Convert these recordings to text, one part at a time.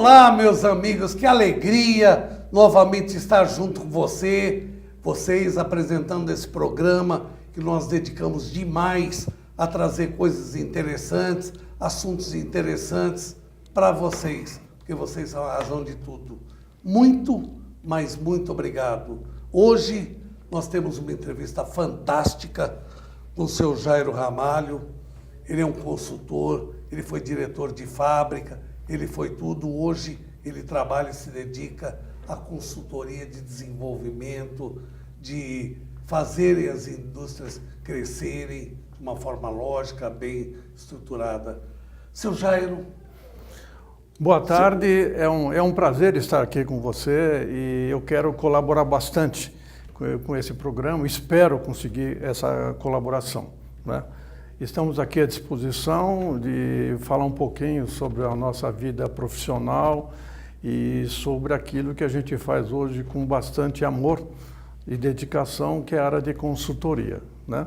Olá, meus amigos, que alegria novamente estar junto com vocês apresentando esse programa que nós dedicamos demais a trazer coisas interessantes, assuntos interessantes para vocês, porque vocês são a razão de tudo. Muito, mas muito obrigado. Hoje nós temos uma entrevista fantástica com o seu Jairo Ramalho. Ele é um consultor, ele foi diretor de fábrica, ele foi tudo. Hoje ele trabalha e se dedica à consultoria de desenvolvimento, de fazerem as indústrias crescerem de uma forma lógica, bem estruturada. Seu Jairo. Boa tarde, é um prazer estar aqui com você e eu quero colaborar bastante com esse programa, espero conseguir essa colaboração, né? Estamos aqui à disposição de falar um pouquinho sobre a nossa vida profissional e sobre aquilo que a gente faz hoje com bastante amor e dedicação, que é a área de consultoria, né?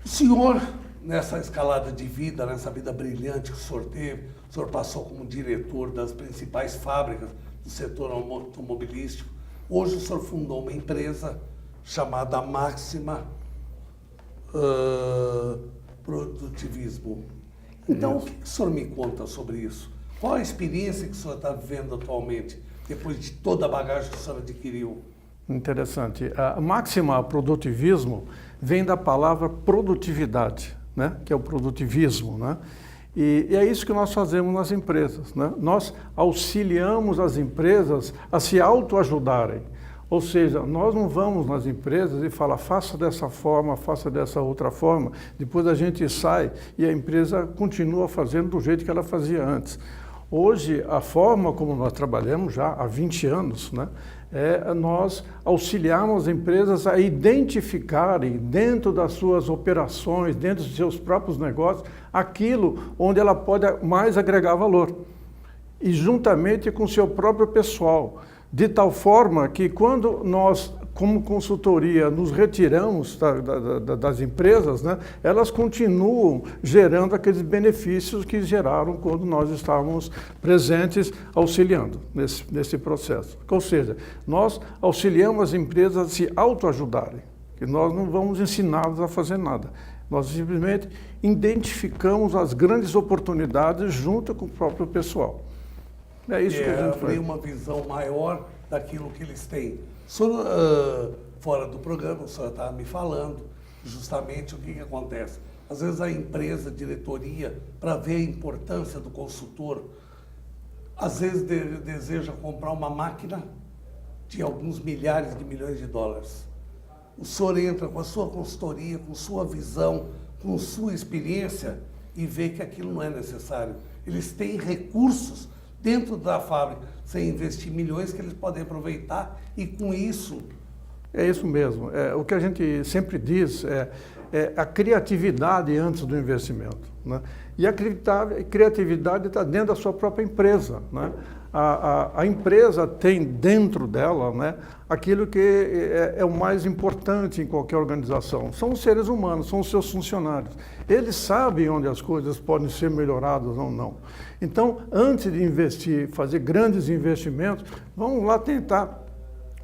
O senhor, nessa escalada de vida, nessa vida brilhante que o senhor teve, o senhor passou como diretor das principais fábricas do setor automobilístico. Hoje o senhor fundou uma empresa chamada Máxima Produtivismo. Então, o que o senhor me conta sobre isso? Qual a experiência que o senhor está vivendo atualmente, depois de toda a bagagem que o senhor adquiriu? Interessante. A Máxima Produtivismo vem da palavra produtividade, né? Que é o produtivismo, né? E é isso que nós fazemos nas empresas, né? Nós auxiliamos as empresas a se autoajudarem. Ou seja, nós não vamos nas empresas e falar, faça dessa forma, faça dessa outra forma. Depois a gente sai e a empresa continua fazendo do jeito que ela fazia antes. Hoje, a forma como nós trabalhamos já há 20 anos, né, nós auxiliarmos as empresas a identificarem dentro das suas operações, dentro dos seus próprios negócios, aquilo onde ela pode mais agregar valor. E juntamente com o seu próprio pessoal. De tal forma que quando nós, como consultoria, nos retiramos das empresas, né, elas continuam gerando aqueles benefícios que geraram quando nós estávamos presentes auxiliando nesse processo. Ou seja, nós auxiliamos as empresas a se autoajudarem, que nós não vamos ensiná-las a fazer nada. Nós simplesmente identificamos as grandes oportunidades junto com o próprio pessoal. É isso que a gente faz. Abrir uma visão maior daquilo que eles têm. Fora do programa, o senhor estava me falando justamente o que acontece. Às vezes a empresa, a diretoria, para ver a importância do consultor, às vezes deseja comprar uma máquina de alguns milhares de milhões de dólares. O senhor entra com a sua consultoria, com sua visão, com sua experiência e vê que aquilo não é necessário. Eles têm recursos dentro da fábrica, sem investir milhões que eles podem aproveitar e com isso... É isso mesmo. O que a gente sempre diz é a criatividade antes do investimento, né? E a criatividade está dentro da sua própria empresa, né? A empresa tem dentro dela, né, aquilo que é o mais importante em qualquer organização. São os seres humanos, são os seus funcionários. Eles sabem onde as coisas podem ser melhoradas ou não. Então, antes de investir, fazer grandes investimentos, vamos lá tentar,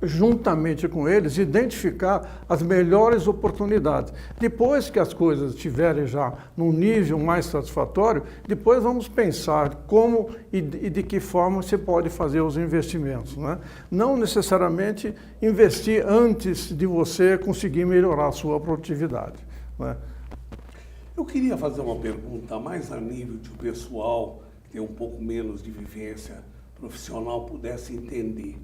juntamente com eles, identificar as melhores oportunidades. Depois que as coisas estiverem já num nível mais satisfatório, depois vamos pensar como e de que forma você pode fazer os investimentos, né? Não necessariamente investir antes de você conseguir melhorar a sua produtividade, né? Eu queria fazer uma pergunta mais a nível de o pessoal que tem um pouco menos de vivência profissional pudesse entender.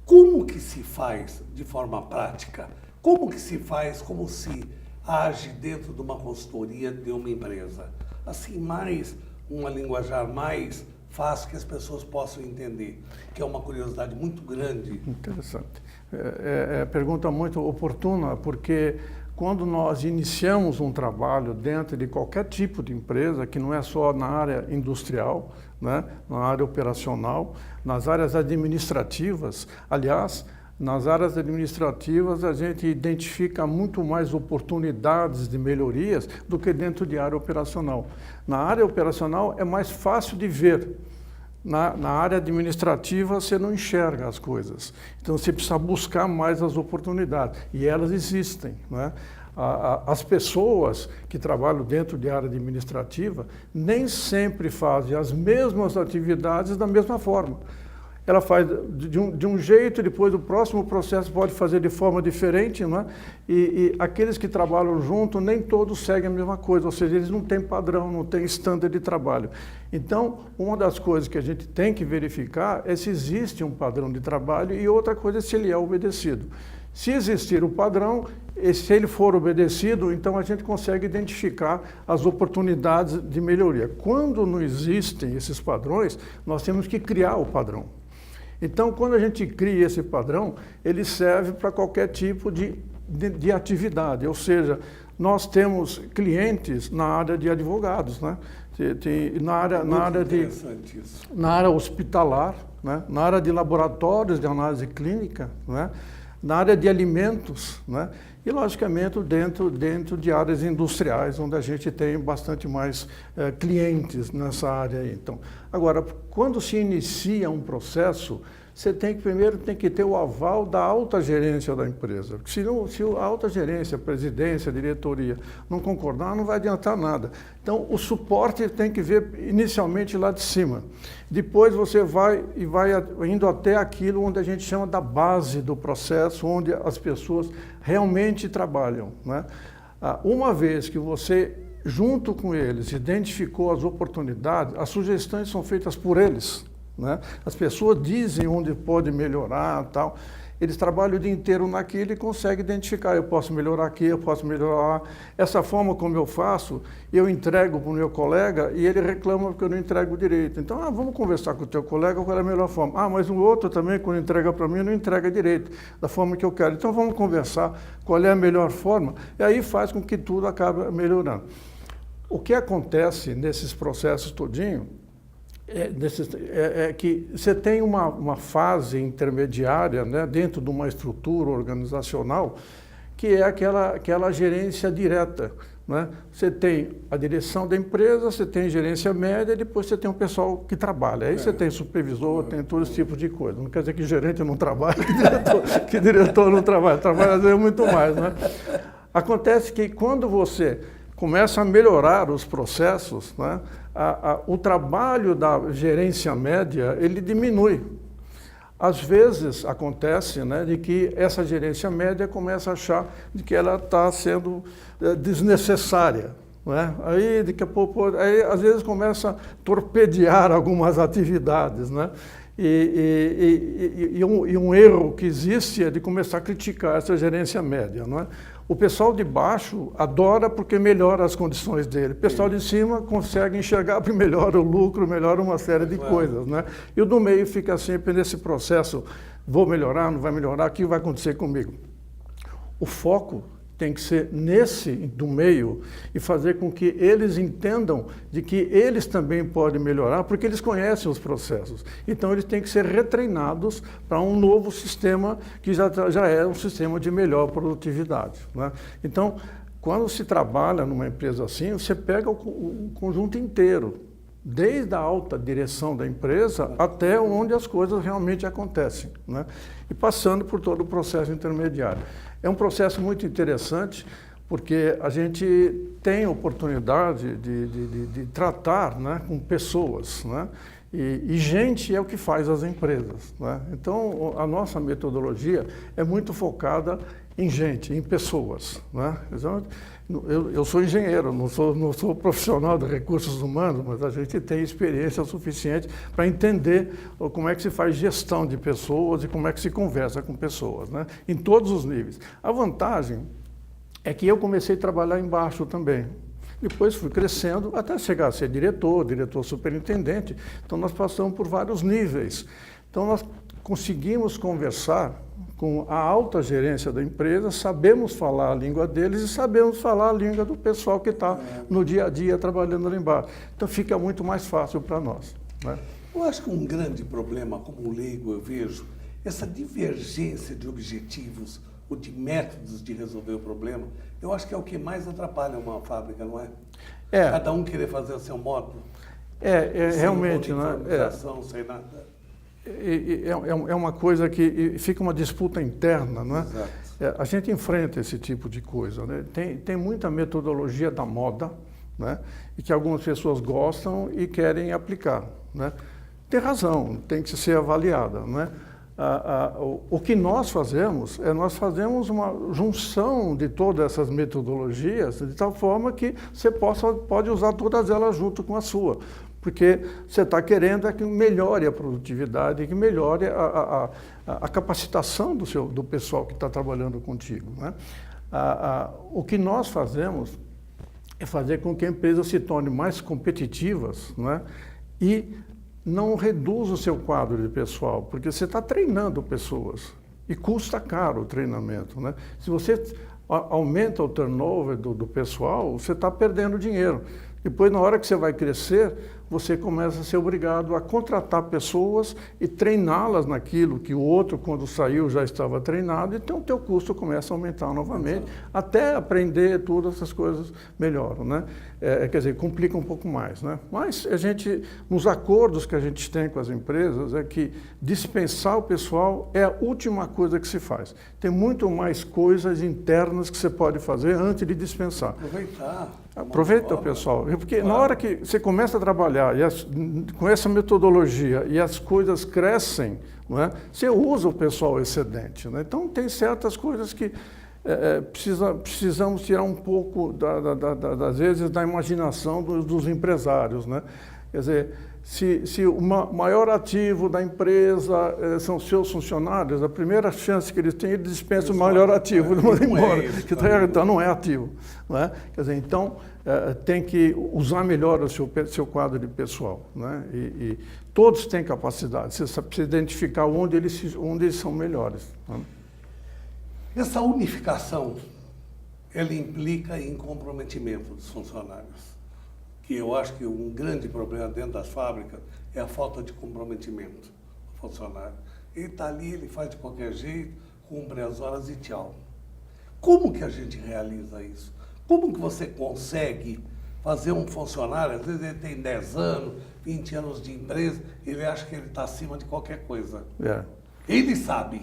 Como que se faz de forma prática? Como que se faz, como se age dentro de uma consultoria de uma empresa? Assim, mais uma linguajar mais fácil que as pessoas possam entender, que é uma curiosidade muito grande. Interessante. Pergunta muito oportuna, porque quando nós iniciamos um trabalho dentro de qualquer tipo de empresa, que não é só na área industrial, né, na área operacional, nas áreas administrativas, aliás, Nas áreas administrativas, a gente identifica muito mais oportunidades de melhorias do que dentro de área operacional. Na área operacional é mais fácil de ver. Na área administrativa, você não enxerga as coisas. Então, você precisa buscar mais as oportunidades. E elas existem, né? As pessoas que trabalham dentro de área administrativa nem sempre fazem as mesmas atividades da mesma forma. Ela faz de um jeito, depois o próximo processo pode fazer de forma diferente, né? E aqueles que trabalham junto, nem todos seguem a mesma coisa, ou seja, eles não têm padrão, não têm standard de trabalho. Então, uma das coisas que a gente tem que verificar é se existe um padrão de trabalho e outra coisa é se ele é obedecido. Se existir o padrão, e se ele for obedecido, então a gente consegue identificar as oportunidades de melhoria. Quando não existem esses padrões, nós temos que criar o padrão. Então, quando a gente cria esse padrão, ele serve para qualquer tipo de atividade, ou seja, nós temos clientes na área de advogados, né? Na área hospitalar, né? Na área de laboratórios de análise clínica, né? Na área de alimentos, né? E, logicamente, dentro de áreas industriais, onde a gente tem bastante mais clientes nessa área aí. Então, agora, quando se inicia um processo, você primeiro tem que ter o aval da alta gerência da empresa. Se a alta gerência, a presidência, a diretoria não concordar, não vai adiantar nada. Então, o suporte tem que vir inicialmente lá de cima. Depois você vai indo até aquilo onde a gente chama da base do processo, onde as pessoas realmente trabalham, né? Uma vez que você, junto com eles, identificou as oportunidades, as sugestões são feitas por eles, né? As pessoas dizem onde pode melhorar, tal. Eles trabalham o dia inteiro naquilo e conseguem identificar, eu posso melhorar aqui, eu posso melhorar lá. Essa forma como eu faço, eu entrego para o meu colega e ele reclama porque eu não entrego direito. Então, vamos conversar com o teu colega qual é a melhor forma. Mas o outro também, quando entrega para mim, não entrega direito, da forma que eu quero. Então, vamos conversar qual é a melhor forma e aí faz com que tudo acabe melhorando. O que acontece nesses processos todinho é que você tem uma fase intermediária, né, dentro de uma estrutura organizacional que é aquela gerência direta, né? Você tem a direção da empresa, você tem gerência média e depois você tem um pessoal que trabalha. Aí você tem supervisor, tem todo esse tipo de coisa. Não quer dizer que gerente não trabalha, que diretor não trabalha. Trabalha às vezes muito mais, né? Acontece que quando você começa a melhorar os processos, né, o trabalho da gerência média, ele diminui. Às vezes acontece, né, de que essa gerência média começa a achar de que ela está sendo desnecessária, né? Aí, daqui a pouco, às vezes começa a torpedear algumas atividades, né? E um erro que existe é de começar a criticar essa gerência média, não é? O pessoal de baixo adora porque melhora as condições dele. O pessoal de cima consegue enxergar porque melhora o lucro, melhora uma série de coisas, né? E o do meio fica sempre nesse processo, vou melhorar, não vai melhorar, o que vai acontecer comigo? O foco tem que ser nesse do meio e fazer com que eles entendam de que eles também podem melhorar, porque eles conhecem os processos. Então, eles têm que ser retreinados para um novo sistema que já é um sistema de melhor produtividade, né? Então, quando se trabalha numa empresa assim, você pega o conjunto inteiro, desde a alta direção da empresa até onde as coisas realmente acontecem, né? E passando por todo o processo intermediário. É um processo muito interessante, porque a gente tem a oportunidade de tratar, né, com pessoas, né? E gente é o que faz as empresas, né? Então, a nossa metodologia é muito focada em gente, em pessoas, né? Eu sou engenheiro, não sou profissional de recursos humanos, mas a gente tem experiência suficiente para entender como é que se faz gestão de pessoas e como é que se conversa com pessoas, né? Em todos os níveis. A vantagem é que eu comecei a trabalhar embaixo também. Depois fui crescendo até chegar a ser diretor superintendente. Então nós passamos por vários níveis. Então nós conseguimos conversar com a alta gerência da empresa, sabemos falar a língua deles e sabemos falar a língua do pessoal que está no dia a dia trabalhando lá embaixo. Então fica muito mais fácil para nós, né? Eu acho que um grande problema, como leigo eu vejo, essa divergência de objetivos ou de métodos de resolver o problema, eu acho que é o que mais atrapalha uma fábrica, não é? Cada um querer fazer o seu modo. Sem Realmente, sem nada. É uma coisa que fica uma disputa interna, não é? Exato. A gente enfrenta esse tipo de coisa, né? Tem muita metodologia da moda, né? E que algumas pessoas gostam e querem aplicar, né? Tem razão, tem que ser avaliada, né? O que nós fazemos uma junção de todas essas metodologias de tal forma que você pode usar todas elas junto com a sua, porque você está querendo que melhore a produtividade, que melhore a capacitação do pessoal que está trabalhando contigo, né? O que nós fazemos é fazer com que a empresa se torne mais competitivas, né? E não reduz o seu quadro de pessoal, porque você está treinando pessoas e custa caro o treinamento, né? Se você aumenta o turnover do pessoal, você está perdendo dinheiro. Depois, na hora que você vai crescer, você começa a ser obrigado a contratar pessoas e treiná-las naquilo que o outro, quando saiu, já estava treinado, então o teu custo começa a aumentar novamente, até aprender todas essas coisas melhoram, né? Quer dizer, complica um pouco mais, né? Mas a gente, nos acordos que a gente tem com as empresas, é que dispensar o pessoal é a última coisa que se faz. Tem muito mais coisas internas que você pode fazer antes de dispensar. Aproveita o pessoal, porque na hora que você começa a trabalhar com essa metodologia e as coisas crescem, não é? Você usa o pessoal excedente, né? Então tem certas coisas que precisamos tirar um pouco, às vezes, da imaginação dos empresários, né? Quer dizer, se o maior ativo da empresa são seus funcionários, a primeira chance que eles têm, eles dispensam o maior ativo, ele manda embora, então não é ativo, não é? Quer dizer, então tem que usar melhor o seu quadro de pessoal, né? E todos têm capacidade, você precisa identificar onde eles são melhores, né? Essa unificação, ela implica em comprometimento dos funcionários, que eu acho que um grande problema dentro das fábricas é a falta de comprometimento do funcionário. Ele está ali, ele faz de qualquer jeito, cumpre as horas e tchau. Como que a gente realiza isso? Como que você consegue fazer um funcionário, às vezes ele tem 10 anos, 20 anos de empresa, ele acha que ele está acima de qualquer coisa. Ele sabe.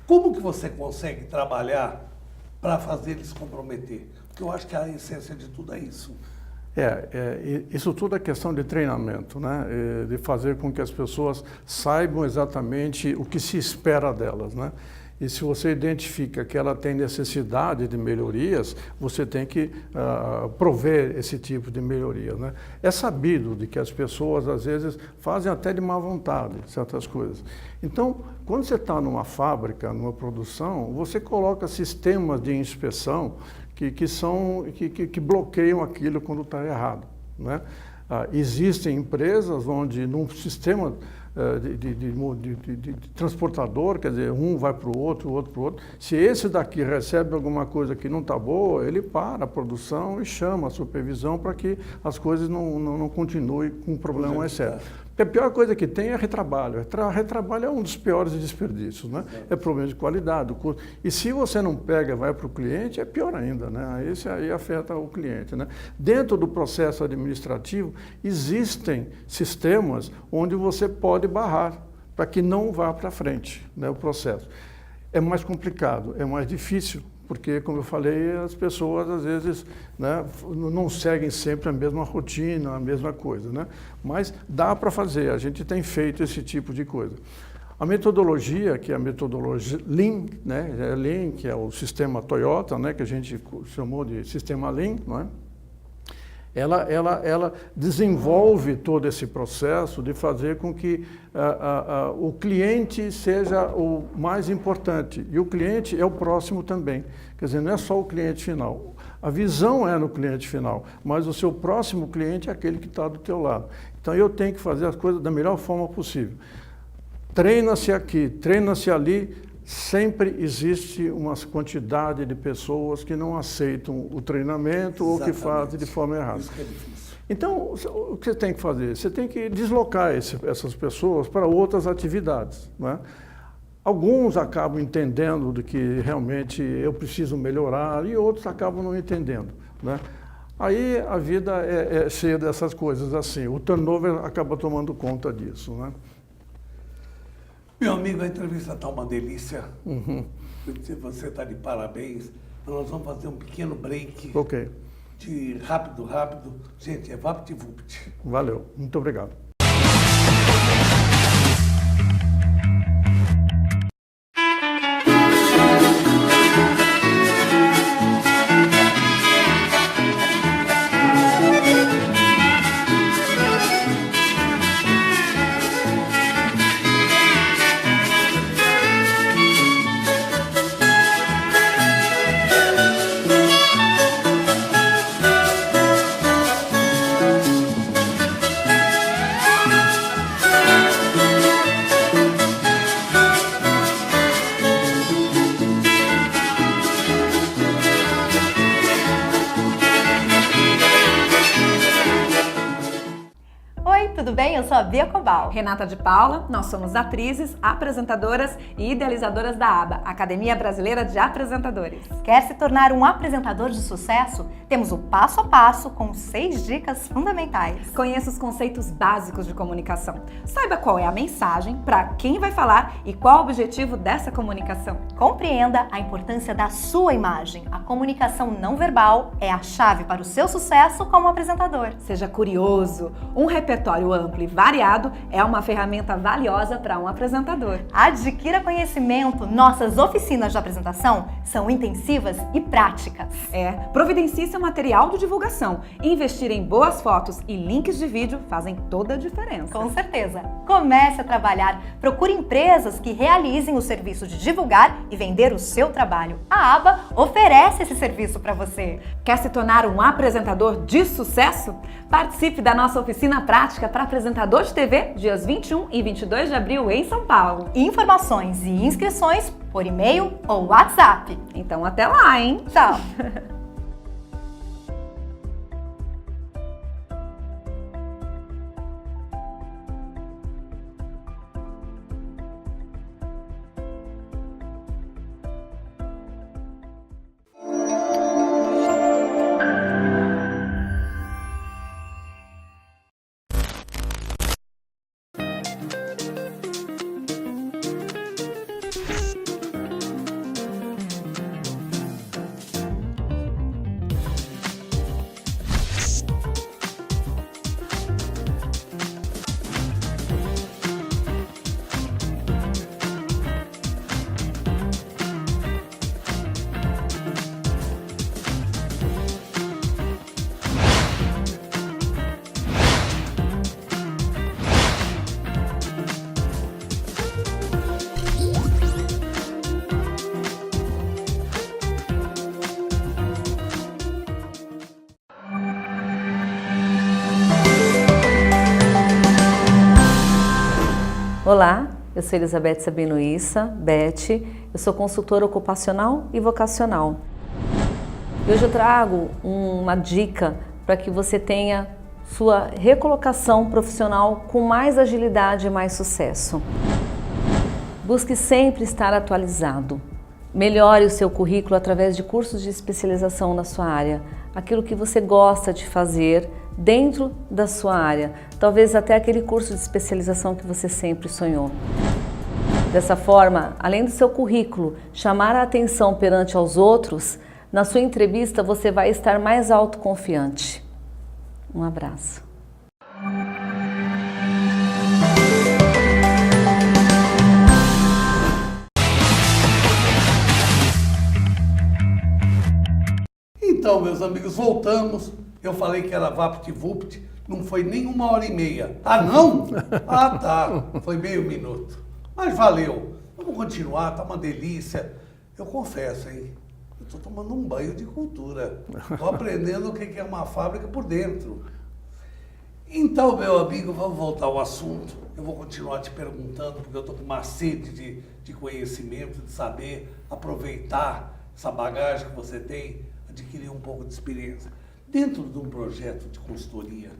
Como que você consegue trabalhar para fazer ele se comprometer? Porque eu acho que a essência de tudo é isso. Isso tudo é questão de treinamento, né? De fazer com que as pessoas saibam exatamente o que se espera delas, né? E se você identifica que ela tem necessidade de melhorias, você tem que prover esse tipo de melhoria, né? É sabido de que as pessoas, às vezes, fazem até de má vontade certas coisas. Então, quando você está numa fábrica, numa produção, você coloca sistemas de inspeção que bloqueiam aquilo quando está errado, né? Existem empresas onde, num sistema de transportador, quer dizer, um vai para o outro para o outro. Se esse daqui recebe alguma coisa que não está boa, ele para a produção e chama a supervisão para que as coisas não continuem com um problema mais sério. A pior coisa que tem é retrabalho. Retrabalho é um dos piores desperdícios, né? É problema de qualidade, do custo. E se você não pega, vai para o cliente, é pior ainda, né? Esse aí afeta o cliente, né? Dentro do processo administrativo, existem sistemas onde você pode barrar para que não vá para frente, né, o processo. É mais complicado, é mais difícil, porque, como eu falei, as pessoas, às vezes, né, não seguem sempre a mesma rotina, a mesma coisa, né? Mas dá para fazer, a gente tem feito esse tipo de coisa. A metodologia, que é a metodologia Lean, né? Lean, que é o sistema Toyota, né, que a gente chamou de sistema Lean, não é? Ela desenvolve todo esse processo de fazer com que o cliente seja o mais importante. E o cliente é o próximo também. Quer dizer, não é só o cliente final. A visão é no cliente final, mas o seu próximo cliente é aquele que está do teu lado. Então, eu tenho que fazer as coisas da melhor forma possível. Treina-se aqui, treina-se ali. Sempre existe uma quantidade de pessoas que não aceitam o treinamento ou que fazem de forma errada. Isso que é difícil. Então, o que você tem que fazer? Você tem que deslocar essas pessoas para outras atividades, não é? Alguns acabam entendendo de que realmente eu preciso melhorar e outros acabam não entendendo, né? Aí a vida é cheia dessas coisas assim, o turnover acaba tomando conta disso, né? Meu amigo, a entrevista está uma delícia. Você está de parabéns. Nós vamos fazer um pequeno break. Ok. De rápido. Gente, é VaptVupt. Valeu, muito obrigado. Tudo bem? Eu sou a Bia Cobal. Renata de Paula, nós somos atrizes, apresentadoras e idealizadoras da ABA, Academia Brasileira de Apresentadores. Quer se tornar um apresentador de sucesso? Temos o passo a passo com 6 dicas fundamentais. Conheça os conceitos básicos de comunicação. Saiba qual é a mensagem, para quem vai falar e qual o objetivo dessa comunicação. Compreenda a importância da sua imagem. A comunicação não verbal é a chave para o seu sucesso como apresentador. Seja curioso. Um repertório amplo e variado é uma ferramenta valiosa para um apresentador. Adquira conhecimento. Nossas oficinas de apresentação são intensivas e práticas. Providencie seu material de divulgação. Investir em boas fotos e links de vídeo fazem toda a diferença. Com certeza. Comece a trabalhar. Procure empresas que realizem o serviço de divulgar e vender o seu trabalho. A ABA oferece esse serviço para você. Quer se tornar um apresentador de sucesso? Participe da nossa oficina prática para apresentador de TV, dias 21 e 22 de abril em São Paulo. Informações e inscrições por e-mail ou WhatsApp. Então até lá, hein? Tchau! Olá, eu sou Elizabeth Sabino Issa, Beth, eu sou consultora ocupacional e vocacional. E hoje eu trago uma dica para que você tenha sua recolocação profissional com mais agilidade e mais sucesso. Busque sempre estar atualizado. Melhore o seu currículo através de cursos de especialização na sua área, aquilo que você gosta de fazer dentro da sua área, talvez até aquele curso de especialização que você sempre sonhou. Dessa forma, além do seu currículo chamar a atenção perante aos outros, na sua entrevista você vai estar mais autoconfiante. Um abraço. Então, meus amigos, voltamos. Eu falei que era VaptVupt, não foi nem 1h30. Ah, não? Ah, tá. Foi meio minuto. Mas valeu. Vamos continuar, tá uma delícia. Eu confesso, hein? Eu tô tomando um banho de cultura. Tô aprendendo o que é uma fábrica por dentro. Então, meu amigo, vamos voltar ao assunto. Eu vou continuar te perguntando, porque eu tô com uma sede de conhecimento, de saber aproveitar essa bagagem que você tem, adquirir um pouco de experiência. Dentro de um projeto de consultoria,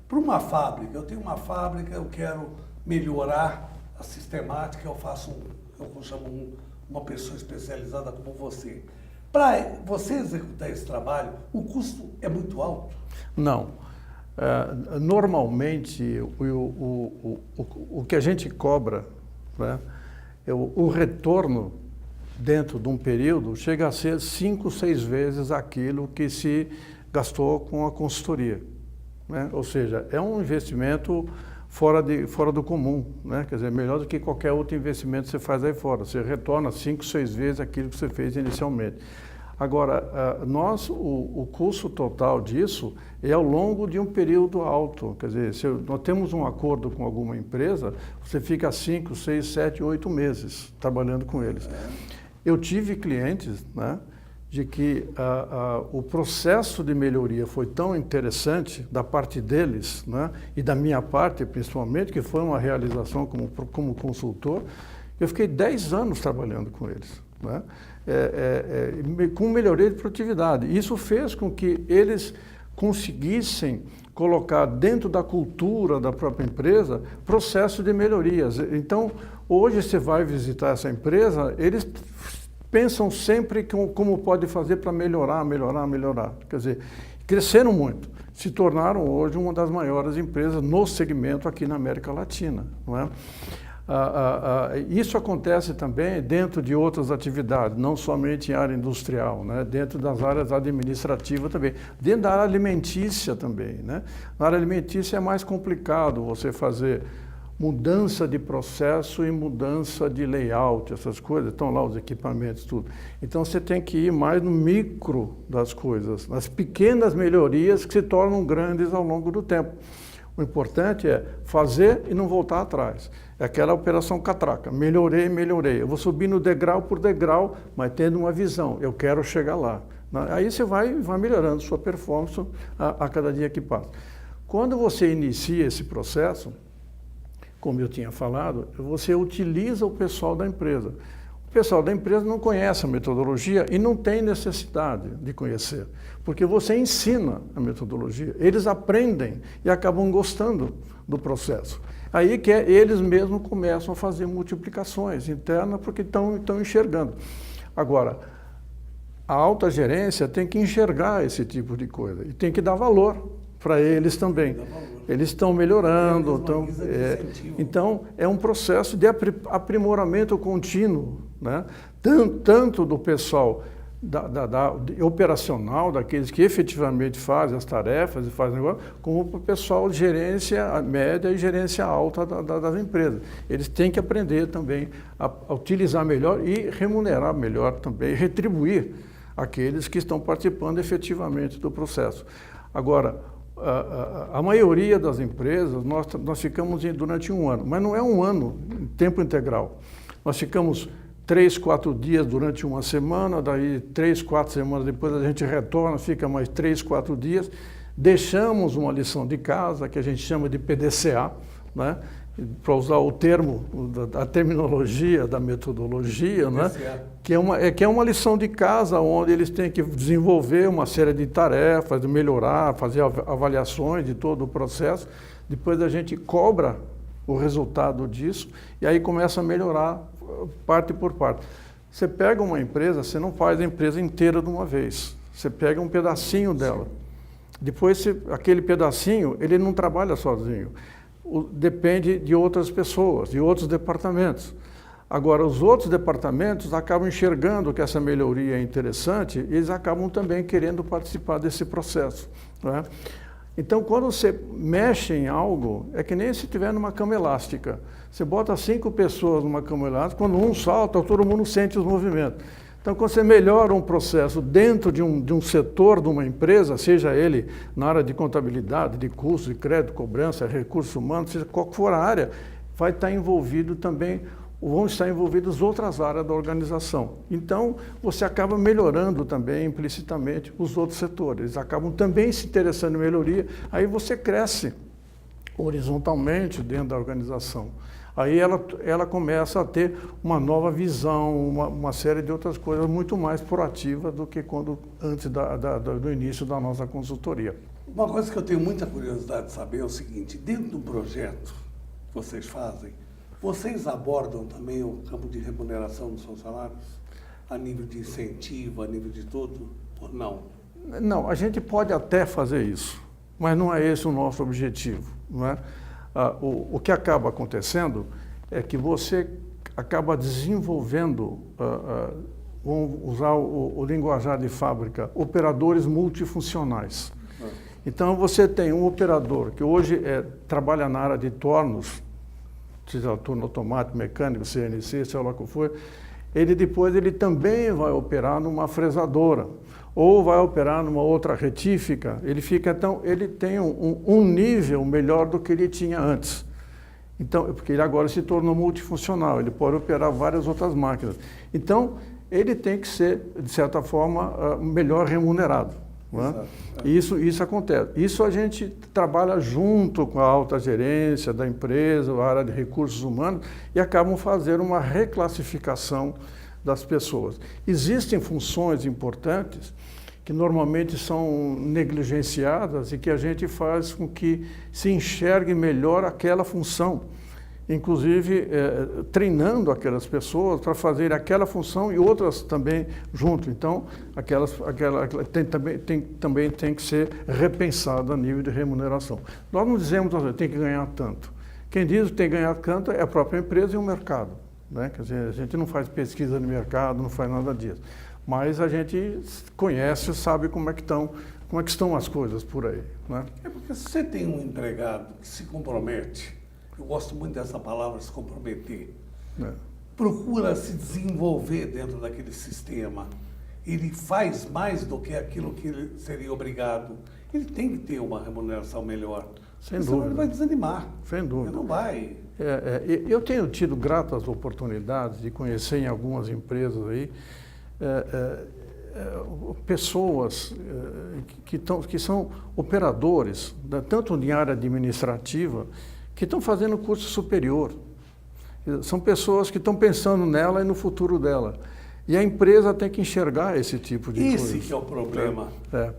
para uma fábrica, eu tenho uma fábrica, eu quero melhorar a sistemática, eu chamo uma pessoa especializada como você. Para você executar esse trabalho, o custo é muito alto? Não. Normalmente, o que a gente cobra, né, o retorno dentro de um período chega a ser 5, 6 vezes aquilo que se gastou com a consultoria, né? Ou seja, é um investimento fora do comum, né? Quer dizer, melhor do que qualquer outro investimento que você faz aí fora. Você retorna 5, 6 vezes aquilo que você fez inicialmente. Agora, o custo total disso é ao longo de um período alto. Quer dizer, se nós temos um acordo com alguma empresa, você fica 5, 6, 7, 8 meses trabalhando com eles. Eu tive clientes, né, de que o processo de melhoria foi tão interessante da parte deles, né, e da minha parte principalmente, que foi uma realização como consultor, eu fiquei 10 anos trabalhando com eles, né, com melhoria de produtividade. Isso fez com que eles conseguissem colocar dentro da cultura da própria empresa processo de melhorias. Então, hoje você vai visitar essa empresa, eles pensam sempre como pode fazer para melhorar. Quer dizer, cresceram muito, se tornaram hoje uma das maiores empresas no segmento aqui na América Latina, não é? Isso acontece também dentro de outras atividades, não somente em área industrial, né? Dentro das áreas administrativas também, dentro da área alimentícia também, né? Na área alimentícia é mais complicado você fazer mudança de processo e mudança de layout, essas coisas, estão lá os equipamentos, tudo. Então você tem que ir mais no micro das coisas, nas pequenas melhorias que se tornam grandes ao longo do tempo. O importante é fazer e não voltar atrás. É aquela operação catraca, melhorei. Eu vou subindo degrau por degrau, mas tendo uma visão, eu quero chegar lá. Aí você vai melhorando sua performance a cada dia que passa. Quando você inicia esse processo, como eu tinha falado, você utiliza o pessoal da empresa. O pessoal da empresa não conhece a metodologia e não tem necessidade de conhecer, porque você ensina a metodologia, eles aprendem e acabam gostando do processo. Aí que eles mesmos começam a fazer multiplicações internas porque estão enxergando. Agora, a alta gerência tem que enxergar esse tipo de coisa e tem que dar valor para eles também. Eles estão melhorando, então é um processo de aprimoramento contínuo, né? Tanto do pessoal operacional, daqueles que efetivamente fazem as tarefas e fazem negócio, como para o pessoal de gerência média e gerência alta das empresas. Eles têm que aprender também a utilizar melhor e remunerar melhor também, retribuir aqueles que estão participando efetivamente do processo. Agora, a maioria das empresas, nós ficamos durante um ano, mas não é um ano em tempo integral. Nós ficamos 3, 4 dias durante uma semana, daí 3, 4 semanas depois a gente retorna, fica mais 3, 4 dias, deixamos uma lição de casa, que a gente chama de PDCA, né? Para usar o termo, a terminologia da metodologia, né? Que é uma lição de casa onde eles têm que desenvolver uma série de tarefas, de melhorar, fazer avaliações de todo o processo. Depois a gente cobra o resultado disso e aí começa a melhorar parte por parte. Você pega uma empresa, você não faz a empresa inteira de uma vez. Você pega um pedacinho dela. Depois, aquele pedacinho, ele não trabalha sozinho. Depende de outras pessoas, de outros departamentos. Agora, os outros departamentos acabam enxergando que essa melhoria é interessante e eles acabam também querendo participar desse processo, né? Então, quando você mexe em algo, é que nem se estiver numa cama elástica. Você bota 5 pessoas numa cama elástica, quando um salta, todo mundo sente os movimentos. Então, quando você melhora um processo dentro de um setor de uma empresa, seja ele na área de contabilidade, de custo, de crédito, cobrança, recursos humanos, seja qual for a área, vai estar envolvido também, vão estar envolvidas outras áreas da organização. Então, você acaba melhorando também implicitamente os outros setores. Eles acabam também se interessando em melhoria, aí você cresce horizontalmente dentro da organização. Aí ela começa a ter uma nova visão, uma série de outras coisas muito mais proativas do que antes do início da nossa consultoria. Uma coisa que eu tenho muita curiosidade de saber é o seguinte: dentro do projeto que vocês fazem, Vocês abordam também o campo de remuneração dos funcionários? A nível de incentivo, a nível de tudo? Ou não? Não, a gente pode até fazer isso, mas não é esse o nosso objetivo, não é? O que acaba acontecendo é que você acaba desenvolvendo, vamos usar o linguajar de fábrica, operadores multifuncionais. Então você tem um operador que hoje trabalha na área de tornos, seja turno automático, mecânico, CNC, sei lá o que for, ele também vai operar numa fresadora ou vai operar numa outra retífica. Ele tem um nível melhor do que ele tinha antes. Então, porque ele agora se tornou multifuncional, ele pode operar várias outras máquinas. Então, ele tem que ser, de certa forma, melhor remunerado. Não é? Isso acontece. Isso a gente trabalha junto com a alta gerência da empresa, a área de recursos humanos, e acabam fazendo uma reclassificação das pessoas. Existem funções importantes que normalmente são negligenciadas e que a gente faz com que se enxergue melhor aquela função, inclusive treinando aquelas pessoas para fazer aquela função e outras também junto. Então, também tem que ser repensado a nível de remuneração. Nós não dizemos que tem que ganhar tanto. Quem diz que tem que ganhar tanto é a própria empresa e o mercado, né? Quer dizer, a gente não faz pesquisa no mercado, não faz nada disso. Mas a gente conhece, sabe como é que estão as coisas por aí, né? É porque se você tem um empregado que se compromete, eu gosto muito dessa palavra, se comprometer, procura se desenvolver dentro daquele sistema, ele faz mais do que aquilo que ele seria obrigado, ele tem que ter uma remuneração melhor. Sem dúvida. dúvida. Ele vai desanimar. Sem dúvida. Ele não vai. Eu tenho tido gratas oportunidades de conhecer em algumas empresas aí pessoas que são operadores, tanto em área administrativa, que estão fazendo curso superior. São pessoas que estão pensando nela e no futuro dela. E a empresa tem que enxergar esse tipo de coisa. Esse que é o problema.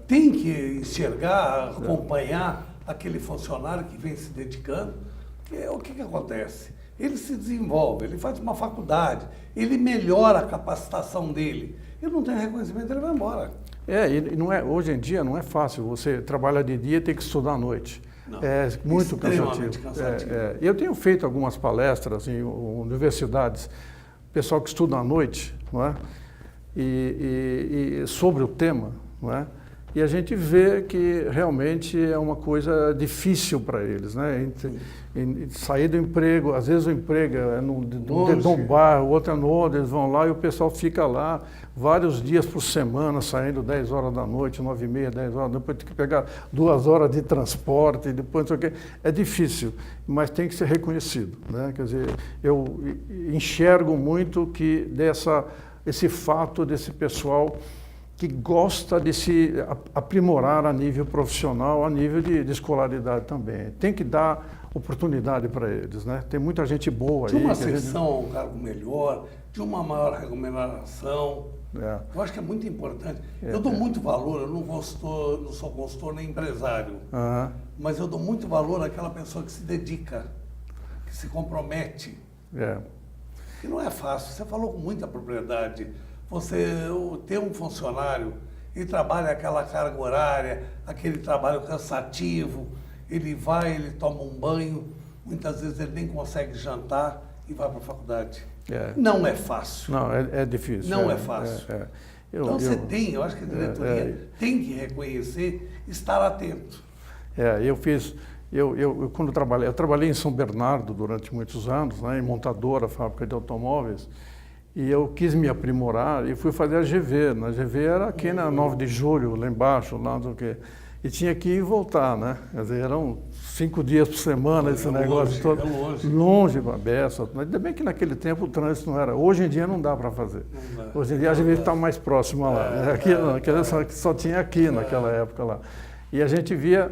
Tem que enxergar, acompanhar aquele funcionário que vem se dedicando. O que acontece? Ele se desenvolve, ele faz uma faculdade, ele melhora a capacitação dele. Ele não tem reconhecimento, ele vai embora. E não é, hoje em dia não é fácil. Você trabalha de dia e tem que estudar à noite. Não, é muito cansativo. Eu tenho feito algumas palestras em universidades, pessoal que estuda à noite, não é? E sobre o tema, não é? E a gente vê que realmente é uma coisa difícil para eles, né? Sair do emprego, às vezes o emprego é num bairro, o outro é no outro, eles vão lá e o pessoal fica lá vários dias por semana, saindo 10 horas da noite, 9h30, 10 horas, depois tem que pegar 2 horas de transporte, depois não sei o quê. É difícil, mas tem que ser reconhecido, né? Quer dizer, eu enxergo muito que esse fato desse pessoal que gosta de se aprimorar a nível profissional, a nível de escolaridade também. Tem que dar oportunidade para eles, né? Tem muita gente boa aí. De uma ascensão, um cargo melhor, de uma maior remuneração. Eu acho que é muito importante. Eu dou muito valor, eu não sou consultor nem empresário, mas eu dou muito valor àquela pessoa que se dedica, que se compromete. E não é fácil, você falou com muita propriedade. Você ter um funcionário e trabalha aquela carga horária, aquele trabalho cansativo, ele toma um banho, muitas vezes ele nem consegue jantar e vai para a faculdade. Não é fácil. Não, é difícil. Não é fácil. Eu acho que a diretoria tem que reconhecer, estar atento. Quando eu trabalhei em São Bernardo durante muitos anos, né, em montadora, fábrica de automóveis. E eu quis me aprimorar e fui fazer a GV. Na GV era aqui na 9 de julho, lá embaixo, lá do que. E tinha que ir e voltar, né? Quer dizer, eram 5 dias por semana esse negócio todo. Longe para a beça. Ainda bem que naquele tempo o trânsito não era. Hoje em dia não dá para fazer. Hoje em dia a GV está mais próxima lá. Aqui só tinha aqui naquela época lá. E a gente via,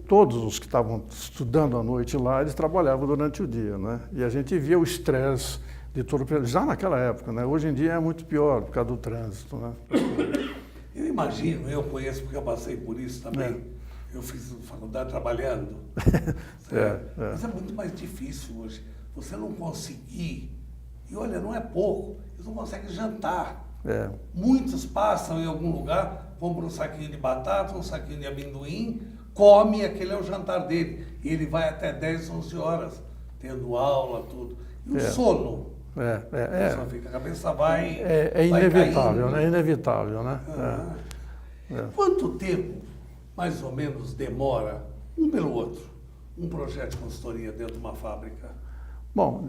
todos os que estavam estudando à noite lá, eles trabalhavam durante o dia, né? E a gente via o estresse de todo já naquela época, né? Hoje em dia é muito pior por causa do trânsito, né? Eu imagino, eu conheço porque eu passei por isso também. Eu fiz faculdade trabalhando. Mas é muito mais difícil hoje. você não conseguir, e olha, não é pouco, eles não conseguem jantar. Muitos passam em algum lugar, compram um saquinho de batata, um saquinho de amendoim, come, aquele é o jantar dele. E ele vai até 10, 11 horas, tendo aula, tudo. E o sono? Só fica, a cabeça vai. É inevitável, né? É inevitável, né? Quanto tempo, mais ou menos, demora, um pelo outro, um projeto de consultoria dentro de uma fábrica? Bom,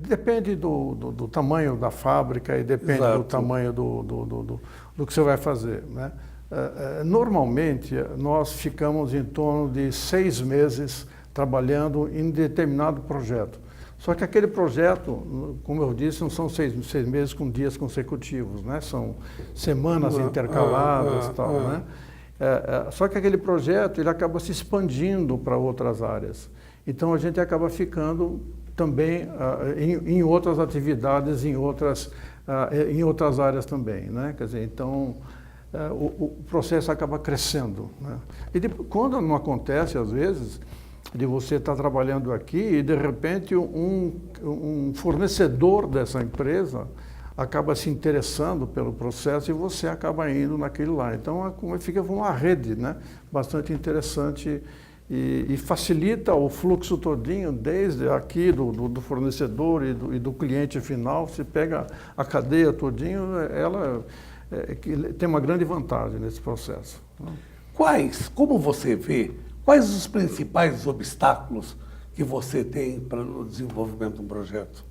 depende do tamanho da fábrica e depende do tamanho do que você vai fazer, né? Normalmente, nós ficamos em torno de 6 meses trabalhando em determinado projeto. Só que aquele projeto, como eu disse, não são 6 meses com dias consecutivos, né? São semanas intercaladas e tal, né? Só que aquele projeto ele acaba se expandindo para outras áreas. Então a gente acaba ficando também em outras atividades, em outras áreas também, né? Quer dizer, então o processo acaba crescendo, né? E depois, quando não acontece, às vezes, de você estar trabalhando aqui e de repente um fornecedor dessa empresa acaba se interessando pelo processo e você acaba indo naquele lá. Então fica uma rede, né, bastante interessante e facilita o fluxo todinho, desde aqui do fornecedor e do cliente final. Você pega a cadeia todinho, ela tem uma grande vantagem nesse processo. Como você vê, quais os principais obstáculos que você tem para o desenvolvimento de um projeto?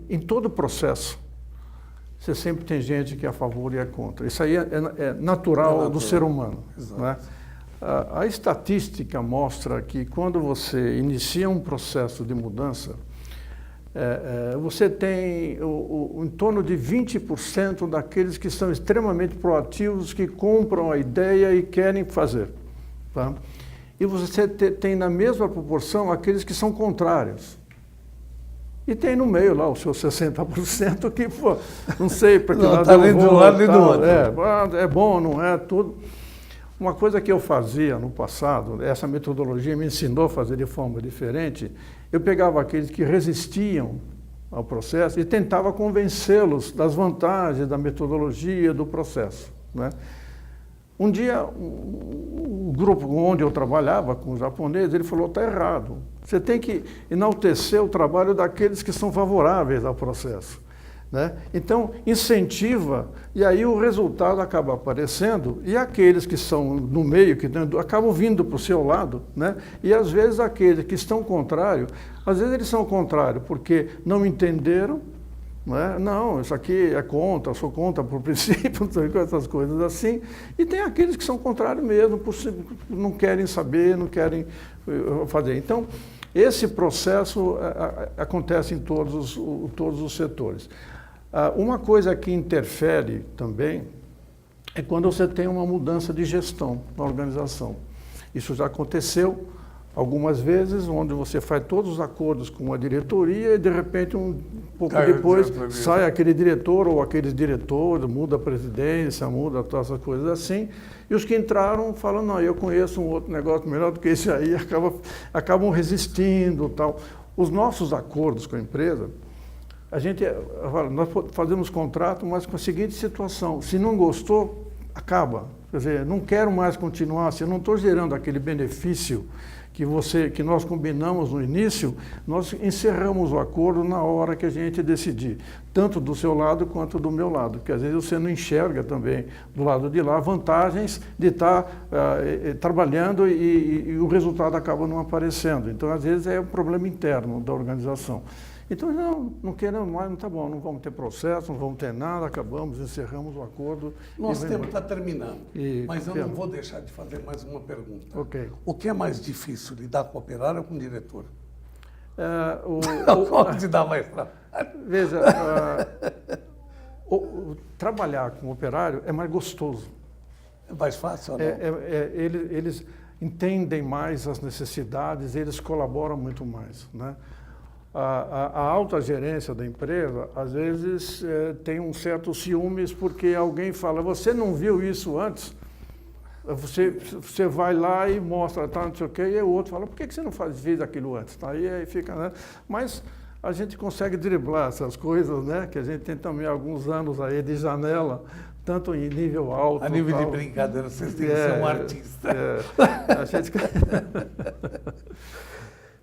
Em todo o processo, você sempre tem gente que é a favor e é contra. Isso aí é natural do ser humano, né? A estatística mostra que quando você inicia um processo de mudança, você tem em torno de 20% daqueles que são extremamente proativos, que compram a ideia e querem fazer. Tá? E você tem na mesma proporção aqueles que são contrários. E tem no meio lá os seus 60% que, pô, não sei para que lado eu vou. De um lado e do outro. É bom, não é, tudo. Uma coisa que eu fazia no passado, essa metodologia me ensinou a fazer de forma diferente, eu pegava aqueles que resistiam ao processo e tentava convencê-los das vantagens da metodologia, do processo, né? Um dia, o grupo onde eu trabalhava com os japoneses, ele falou, está errado. Você tem que enaltecer o trabalho daqueles que são favoráveis ao processo, né? Então, incentiva, e aí o resultado acaba aparecendo, e aqueles que são no meio, que acabam vindo para o seu lado, né? E às vezes aqueles que estão contrários, às vezes eles são contrários porque não entenderam, não, isso aqui é contra, sou contra por princípio, essas coisas assim. E tem aqueles que são contrários mesmo, não querem saber, não querem fazer. Então, esse processo acontece em todos os setores. Uma coisa que interfere também é quando você tem uma mudança de gestão na organização. Isso já aconteceu algumas vezes, onde você faz todos os acordos com a diretoria e, de repente, um pouco depois, sai aquele diretor ou aqueles diretores, muda a presidência, muda todas essas coisas assim, e os que entraram falam, não, eu conheço um outro negócio melhor do que esse aí, acabam resistindo, tal. Os nossos acordos com a empresa, nós fazemos contrato, mas com a seguinte situação, se não gostou, acaba. Quer dizer, não quero mais continuar, se eu não estou gerando aquele benefício que nós combinamos no início, nós encerramos o acordo na hora que a gente decidir, tanto do seu lado quanto do meu lado, porque às vezes você não enxerga também do lado de lá vantagens de estar trabalhando e o resultado acaba não aparecendo. Então, às vezes, é um problema interno da organização. Então, não queremos mais, não está bom, não vamos ter processo, não vamos ter nada, acabamos, encerramos o acordo. Nosso tempo está terminando, mas eu não vou deixar de fazer mais uma pergunta. Okay. O que é mais difícil, lidar com o operário ou com o diretor? Qual te dá mais trabalho? Veja, trabalhar com o operário é mais gostoso. É mais fácil ou não? Eles entendem mais as necessidades, eles colaboram muito mais, né? A alta gerência da empresa, às vezes, tem um certo ciúmes porque alguém fala, você não viu isso antes? Você vai lá e mostra, tá, não sei o quê, e o outro fala, por que você não fez aquilo antes? Tá? E aí fica, né? Mas a gente consegue driblar essas coisas, né? Que a gente tem também alguns anos aí de janela, tanto em nível alto. A nível tal. de brincadeira, vocês têm que ser um artista. A gente...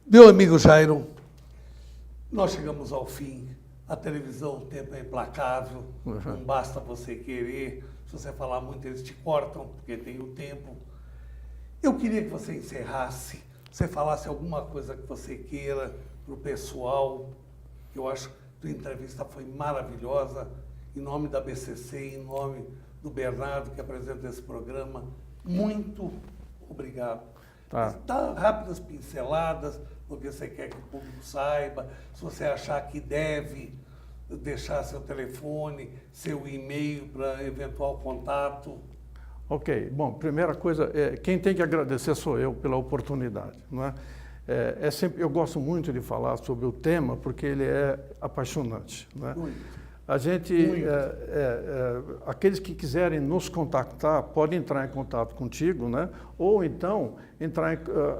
Meu amigo Jairo, nós chegamos ao fim. A televisão, o tempo é implacável, não basta você querer. Se você falar muito, eles te cortam, porque tem o tempo. Eu queria que você encerrasse, você falasse alguma coisa que você queira para o pessoal. Eu acho que a tua entrevista foi maravilhosa. Em nome da BCC, em nome do Bernardo, que apresenta esse programa, muito obrigado. Tá. Dá rápidas pinceladas, porque você quer que o público saiba, se você achar que deve deixar seu telefone, seu e-mail para eventual contato. Ok, bom, primeira coisa, quem tem que agradecer sou eu pela oportunidade, não é? Eu gosto muito de falar sobre o tema porque ele é apaixonante, não é? Muito. A gente, aqueles que quiserem nos contactar, podem entrar em contato contigo, né? Ou então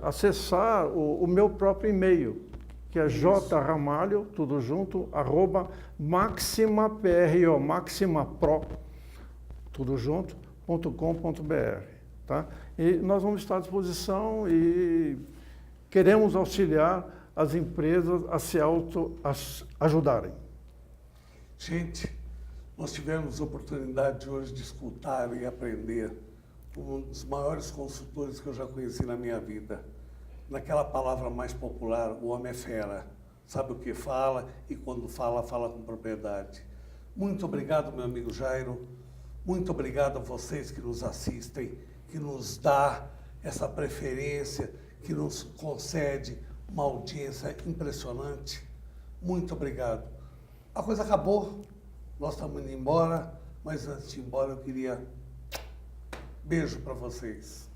acessar o meu próprio e-mail, que é jramalho, tudo junto, @maximapro, maximapro, tudo junto, .com.br, tá? E nós vamos estar à disposição e queremos auxiliar as empresas a se ajudarem. Gente, nós tivemos a oportunidade hoje de escutar e aprender com um dos maiores consultores que eu já conheci na minha vida. Naquela palavra mais popular, o homem é fera, sabe o que fala e quando fala, fala com propriedade. Muito obrigado, meu amigo Jairo. Muito obrigado a vocês que nos assistem, que nos dá essa preferência, que nos concede uma audiência impressionante. Muito obrigado. A coisa acabou, nós estamos indo embora, mas antes de ir embora eu queria beijo para vocês.